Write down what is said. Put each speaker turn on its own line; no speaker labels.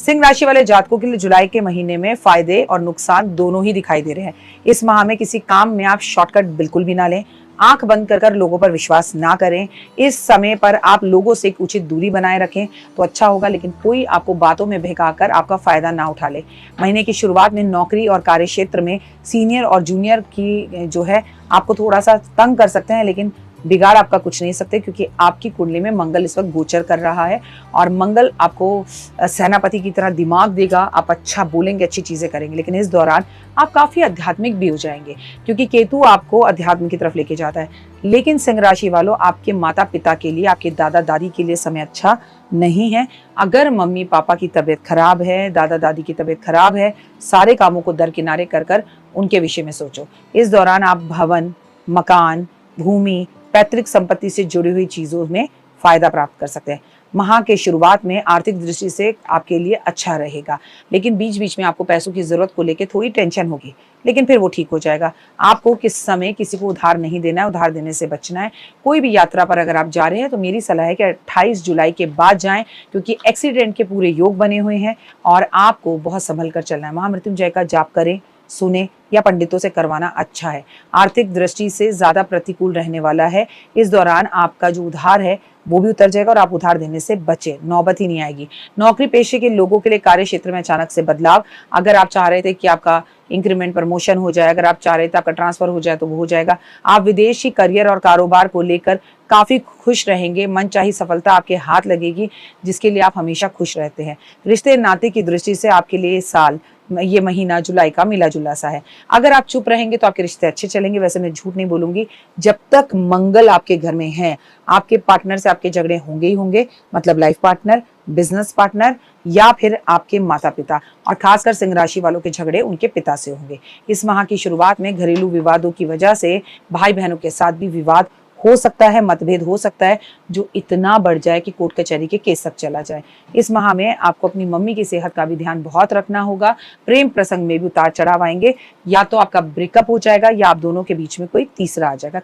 सिंह राशि वाले जातकों के लिए जुलाई के महीने में फायदे और नुकसान दोनों ही दिखाई दे रहे हैं। इस माह में किसी काम में आप शॉर्टकट बिल्कुल भी ना लें। आंख बंद कर लोगों पर विश्वास ना करें। इस समय पर आप लोगों से एक उचित दूरी बनाए रखें तो अच्छा होगा, लेकिन कोई आपको बातों में बहकाकर आपका फायदा ना उठा ले। महीने की शुरुआत में नौकरी और कार्य क्षेत्र में सीनियर और जूनियर की जो है आपको थोड़ा सा तंग कर सकते हैं, लेकिन बिगाड़ आपका कुछ नहीं सकते, क्योंकि आपकी कुंडली में मंगल इस वक्त गोचर कर रहा है और मंगल आपको सेनापति की तरह दिमाग देगा। आप अच्छा बोलेंगे, अच्छी चीजें करेंगे, लेकिन इस दौरान आप काफी आध्यात्मिक भी हो जाएंगे, क्योंकि केतु आपको अध्यात्म की तरफ लेके जाता है। लेकिन सिंह राशि वालों, आपके माता पिता के लिए, आपके दादा दादी के लिए समय अच्छा नहीं है। अगर मम्मी पापा की तबीयत खराब है, दादा दादी की तबीयत खराब है, सारे कामों को दरकिनारे कर उनके विषय में सोचो। इस दौरान आप भवन, मकान, भूमि, पैतृक संपत्ति से जुड़ी हुई चीजों में फायदा प्राप्त कर सकते हैं। माह के शुरुआत में आर्थिक दृष्टि से आपके लिए अच्छा रहेगा, लेकिन बीच बीच में आपको पैसों की जरूरत को लेकर थोड़ी टेंशन होगी, लेकिन फिर वो ठीक हो जाएगा। आपको किस समय किसी को उधार नहीं देना है, उधार देने से बचना है। कोई भी यात्रा पर अगर आप जा रहे हैं तो मेरी सलाह है कि 28 जुलाई के बाद जाएं, क्योंकि एक्सीडेंट के पूरे योग बने हुए हैं और आपको बहुत संभल कर चलना है। महामृत्युंजय का जाप करें, सुने या पंडितों से करवाना अच्छा है। आर्थिक दृष्टि से ज्यादा प्रतिकूल रहने वाला है। इस दौरान आपका जो उधार है वो भी उतर जाएगा और आप उधार देने से बचे, नौबत ही नहीं आएगी। नौकरी पेशे के लोगों के लिए कार्य क्षेत्र में अचानक से बदलाव। अगर आप चाह रहे थे कि आपका इंक्रीमेंट प्रमोशन हो जाए, अगर आप चाह रहे थे आपका ट्रांसफर हो जाए, तो वो हो जाएगा। आप विदेशी करियर और कारोबार को लेकर काफी खुश रहेंगे। मनचाही सफलता आपके हाथ लगेगी, जिसके लिए आप हमेशा खुश रहते हैं। रिश्ते नाते की दृष्टि से आपके लिए इस साल, ये महीना जुलाई का मिला जुला सा है। अगर आप चुप रहेंगे तो आपके रिश्ते अच्छे चलेंगे। वैसे मैं झूठ नहीं बोलूंगी, जब तक मंगल आपके घर में है, आपके पार्टनर से आपके झगड़े होंगे ही होंगे, मतलब लाइफ पार्टनर, बिजनेस पार्टनर या फिर आपके माता पिता, और खासकर सिंह राशि वालों के झगड़े उनके पिता से होंगे। इस माह की शुरुआत में घरेलू विवादों की वजह से भाई बहनों के साथ भी विवाद हो सकता है, मतभेद हो सकता है, जो इतना बढ़ जाए कि कोर्ट कचहरी के केस तक चला जाए। इस माह में आपको अपनी मम्मी की सेहत का भी ध्यान बहुत रखना होगा। प्रेम प्रसंग में भी उतार चढ़ाव आएंगे, या तो आपका ब्रेकअप हो जाएगा या आप दोनों के बीच में कोई तीसरा आ जाएगा।